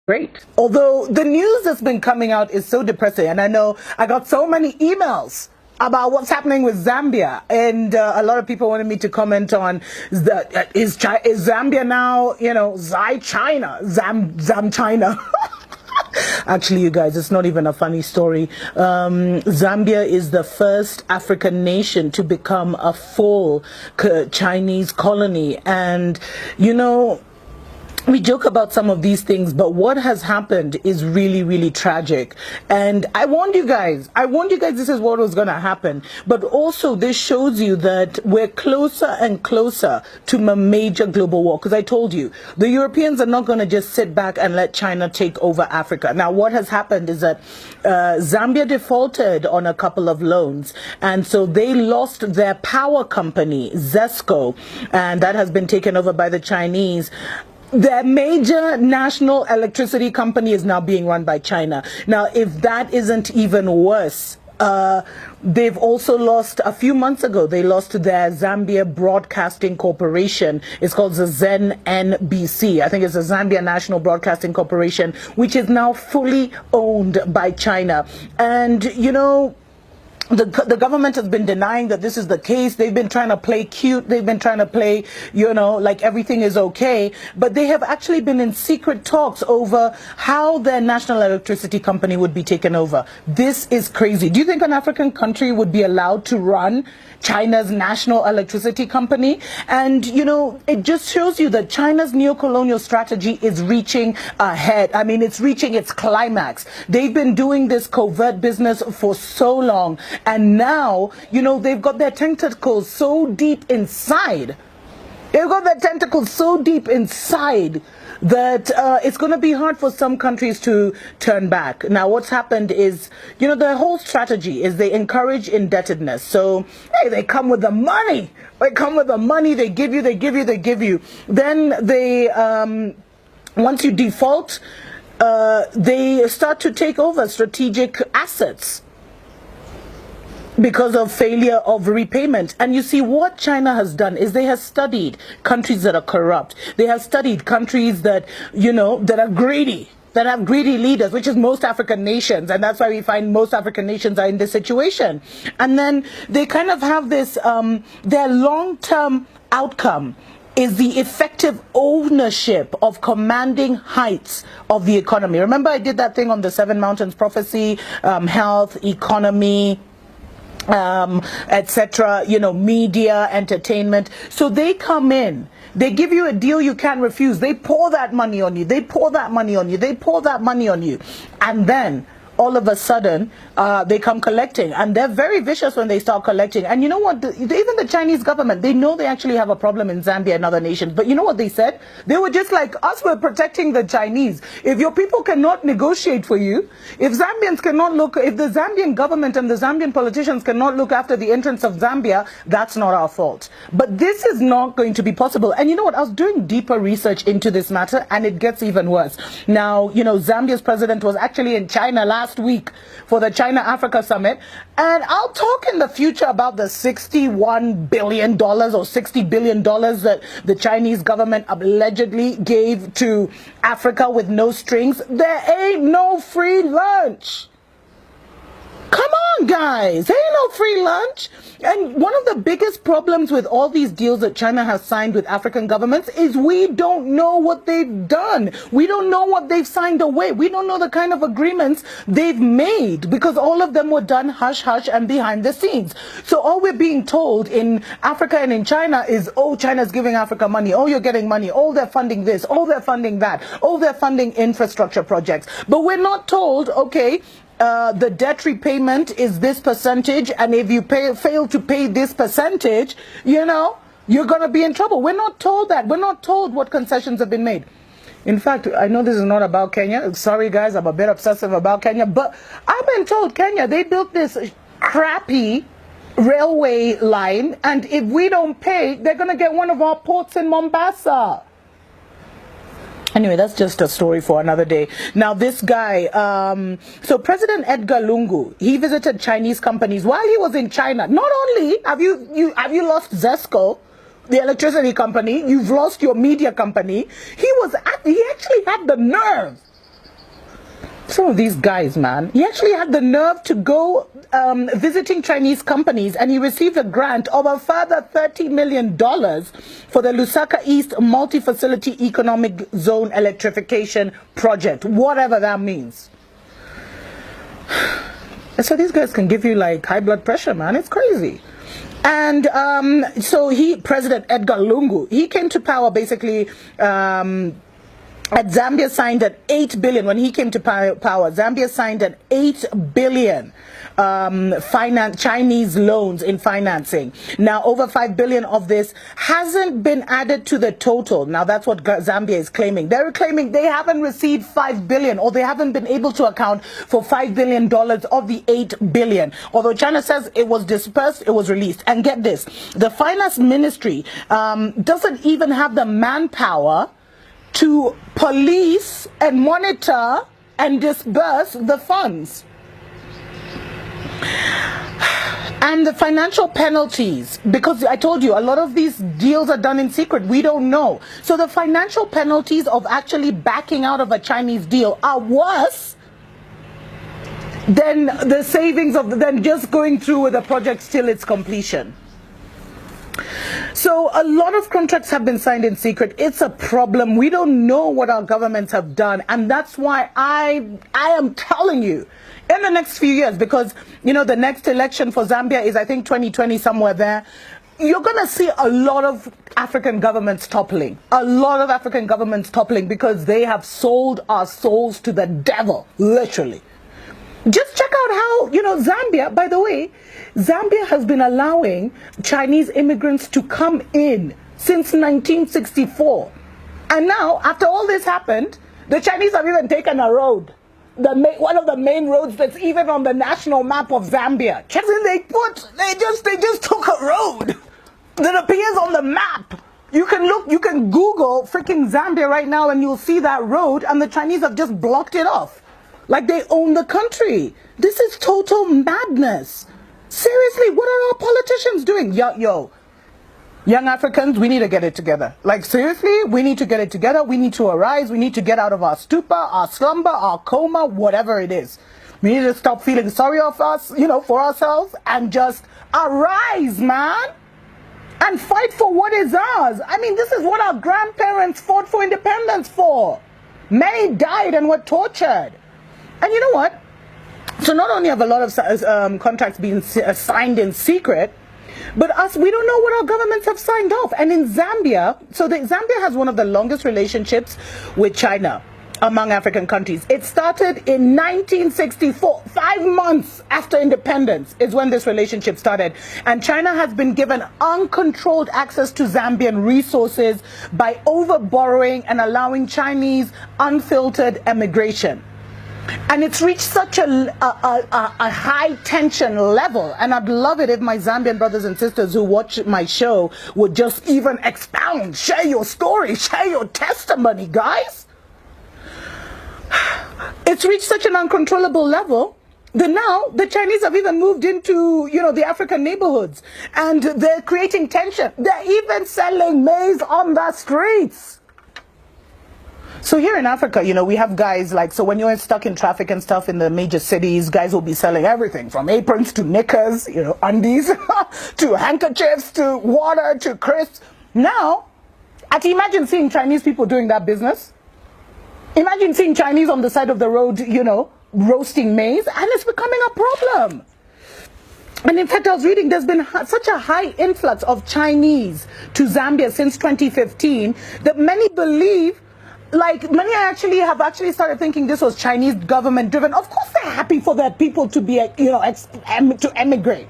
Great. Although the news that's been coming out is so depressing, and I know I got so many emails about what's happening with Zambia, and a lot of people wanted me to comment on is Zambia now, Zam China. Actually, you guys, it's not even a funny story. Zambia is the first African nation to become a full Chinese colony, and we joke about some of these things, but what has happened is really, really tragic. And I warned you guys this is what was going to happen. But also this shows you that we're closer and closer to a major global war. Because I told you, the Europeans are not going to just sit back and let China take over Africa. Now, what has happened is that Zambia defaulted on a couple of loans. And so they lost their power company, Zesco, and that has been taken over by the Chinese. Their major national electricity company is now being run by China. Now, if that isn't even worse, they've also lost, a few months ago, they lost their Zambia Broadcasting Corporation. It's called the ZNBC. I think it's the Zambia National Broadcasting Corporation, which is now fully owned by China. And, the government has been denying that this is the case. They've been trying to play cute. They've been trying to play, like everything is okay. But they have actually been in secret talks over how their national electricity company would be taken over. This is crazy. Do you think an African country would be allowed to run China's national electricity company? And, it just shows you that China's neocolonial strategy is reaching ahead. I mean, it's reaching its climax. They've been doing this covert business for so long. And now, they've got their tentacles so deep inside. They've got their tentacles so deep inside that it's going to be hard for some countries to turn back. Now, what's happened is, their whole strategy is they encourage indebtedness. So, hey, they come with the money. They come with the money. They give you. Then they, once you default, they start to take over strategic assets because of failure of repayment. And you see, what China has done is they have studied countries that are corrupt. They have studied countries that, that are greedy, that have greedy leaders, which is most African nations. And that's why we find most African nations are in this situation. And then they kind of have this, their long-term outcome is the effective ownership of commanding heights of the economy. Remember, I did that thing on the Seven Mountains Prophecy, health, economy, etc., media, entertainment. So they come in, they give you a deal you can't refuse. They pour that money on you. And then all of a sudden, they come collecting, and they're very vicious when they start collecting. And you know what? Even the Chinese government, they know they actually have a problem in Zambia and other nations. But you know what they said? They were just like, us, we're protecting the Chinese. If your people cannot negotiate for you, if the Zambian government and the Zambian politicians cannot look after the interests of Zambia, that's not our fault. But this is not going to be possible. And you know what? I was doing deeper research into this matter, and it gets even worse. Now, Zambia's president was actually in China last week for the China-Africa summit, and I'll talk in the future about the $61 billion or $60 billion that the Chinese government allegedly gave to Africa with no strings. There ain't no free lunch. Come on, guys. There ain't no free lunch. And one of the biggest problems with all these deals that China has signed with African governments is we don't know what they've done. We don't know what they've signed away. We don't know the kind of agreements they've made, because all of them were done hush-hush and behind the scenes. So all we're being told in Africa and in China is, oh, China's giving Africa money. Oh, you're getting money. Oh, they're funding this. Oh, they're funding that. Oh, they're funding infrastructure projects. But we're not told, okay, the debt repayment is this percentage, and if you fail to pay this percentage, you're going to be in trouble. We're not told that. We're not told what concessions have been made. In fact, I know this is not about Kenya. Sorry, guys, I'm a bit obsessive about Kenya. But I've been told Kenya, they built this crappy railway line, and if we don't pay, they're going to get one of our ports in Mombasa. Anyway, that's just a story for another day. Now, this guy, so President Edgar Lungu, he visited Chinese companies while he was in China. Not only have you lost Zesco, the electricity company, you've lost your media company. He actually had the nerve Some of these guys, man. He actually had the nerve to go visiting Chinese companies, and he received a grant of a further $30 million for the Lusaka East Multi-Facility Economic Zone Electrification Project, whatever that means. So these guys can give you like high blood pressure, man. It's crazy. And so President Edgar Lungu, he came to power basically Zambia signed an 8 billion when he came to power. Zambia signed an 8 billion Chinese loans in financing. Now, over 5 billion of this hasn't been added to the total. Now, that's what Zambia is claiming. They're claiming they haven't received 5 billion, or they haven't been able to account for $5 billion of the 8 billion. Although China says it was dispersed, it was released. And get this, the finance ministry doesn't even have the manpower to police and monitor and disburse the funds. And the financial penalties, because I told you, a lot of these deals are done in secret. We don't know. So the financial penalties of actually backing out of a Chinese deal are worse than the savings than just going through with the project till its completion. So a lot of contracts have been signed in secret. It's a problem. We don't know what our governments have done. And that's why I am telling you, in the next few years, because, you know, the next election for Zambia is, I think, 2020, somewhere there. You're going to see a lot of African governments toppling. A lot of African governments toppling because they have sold our souls to the devil, literally. Just check out how, you know, Zambia, by the way, Zambia has been allowing Chinese immigrants to come in since 1964. And now, after all this happened, the Chinese have even taken a road. One of the main roads that's even on the national map of Zambia. Check in, they just took a road that appears on the map. You can Google freaking Zambia right now and you'll see that road, and the Chinese have just blocked it off. Like they own the country. This is total madness. Seriously, what are our politicians doing? Yo, young Africans, we need to get it together. Like seriously, we need to get it together. We need to arise. We need to get out of our stupor, our slumber, our coma, whatever it is. We need to stop feeling sorry for us, you know, for ourselves, and just arise, man. And fight for what is ours. I mean, this is what our grandparents fought for independence for. Many died and were tortured. And you know what? So not only have a lot of contracts been signed in secret, but we don't know what our governments have signed off. And in Zambia, Zambia has one of the longest relationships with China among African countries. It started in 1964, 5 months after independence is when this relationship started. And China has been given uncontrolled access to Zambian resources by overborrowing and allowing Chinese unfiltered emigration. And it's reached such a high tension level. And I'd love it if my Zambian brothers and sisters who watch my show would just even expound, share your story, share your testimony, guys. It's reached such an uncontrollable level that now the Chinese have even moved into, you know, the African neighborhoods. And they're creating tension. They're even selling maize on the streets. So here in Africa, you know, we have guys like, so when you're stuck in traffic and stuff in the major cities, guys will be selling everything from aprons to knickers, you know, undies, to handkerchiefs, to water, to crisps. Now, imagine seeing Chinese people doing that business. Imagine seeing Chinese on the side of the road, you know, roasting maize, and it's becoming a problem. And in fact, I was reading, there's been such a high influx of Chinese to Zambia since 2015 that many believe, like many have actually started thinking this was Chinese government driven. Of course they're happy for their people to be, you know, to emigrate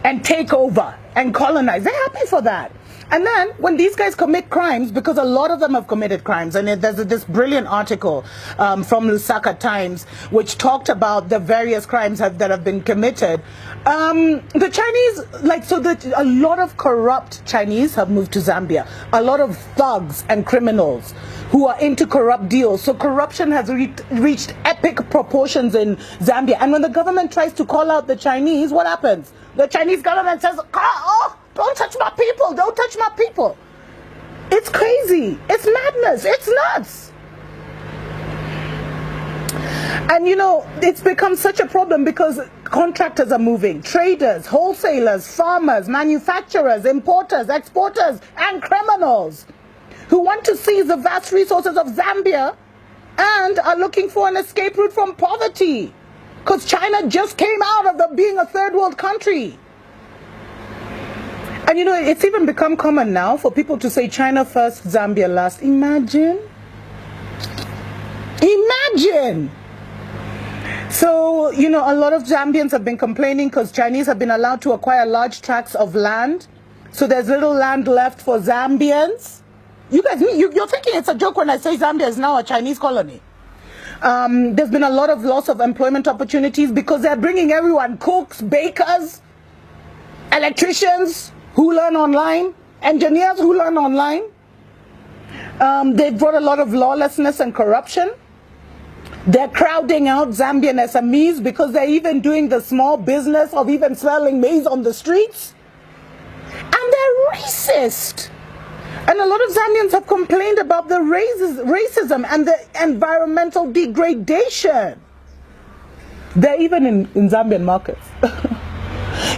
and take over and colonize. They're happy for that. And then when these guys commit crimes, because a lot of them have committed crimes, and there's this brilliant article from Lusaka Times which talked about the various crimes that have been committed. The Chinese, a lot of corrupt Chinese have moved to Zambia. A lot of thugs and criminals who are into corrupt deals. So corruption has reached epic proportions in Zambia. And when the government tries to call out the Chinese, what happens? The Chinese government says, oh, don't touch my people, don't touch my people. It's crazy. It's madness. It's nuts. And you know, it's become such a problem because contractors are moving, traders, wholesalers, farmers, manufacturers, importers, exporters, and criminals who want to seize the vast resources of Zambia and are looking for an escape route from poverty. Because China just came out of being a third world country. And you know, it's even become common now for people to say China first, Zambia last. Imagine. Imagine. So, you know, a lot of Zambians have been complaining because Chinese have been allowed to acquire large tracts of land. So there's little land left for Zambians. You guys, you're thinking it's a joke when I say Zambia is now a Chinese colony. There's been a lot of loss of employment opportunities because they're bringing everyone, cooks, bakers, electricians who learn online, engineers who learn online. They've brought a lot of lawlessness and corruption. They're crowding out Zambian SMEs because they're even doing the small business of even selling maize on the streets. And they're racist. And a lot of Zambians have complained about the racism and the environmental degradation. They're even in Zambian markets.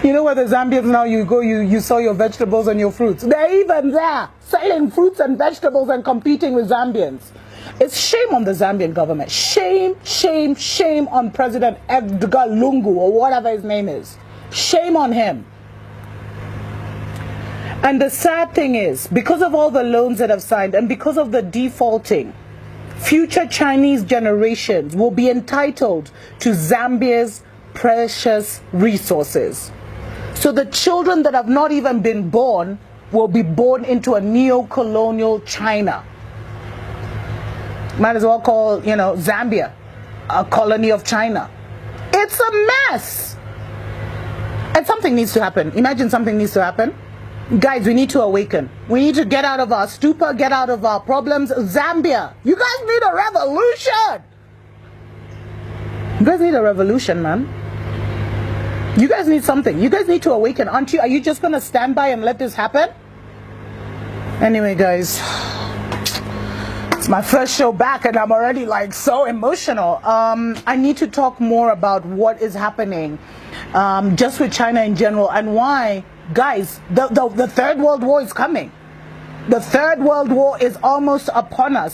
You know where the Zambians now, you go, you sell your vegetables and your fruits. They're even there, selling fruits and vegetables and competing with Zambians. It's shame on the Zambian government. Shame, shame, shame on President Edgar Lungu or whatever his name is. Shame on him. And the sad thing is, because of all the loans that have signed and because of the defaulting, future Chinese generations will be entitled to Zambia's precious resources. So the children that have not even been born will be born into a neo-colonial China. Might as well call, you know, Zambia a colony of China. It's a mess. And something needs to happen. Imagine something needs to happen. Guys, we need to awaken. We need to get out of our stupor, get out of our problems. Zambia, you guys need a revolution. You guys need a revolution, man. You guys need something. You guys need to awaken, aren't you? Are you just going to stand by and let this happen? Anyway, guys, it's my first show back and I'm already like so emotional. I need to talk more about what is happening just with China in general and why, guys, the Third World War is coming. The Third World War is almost upon us.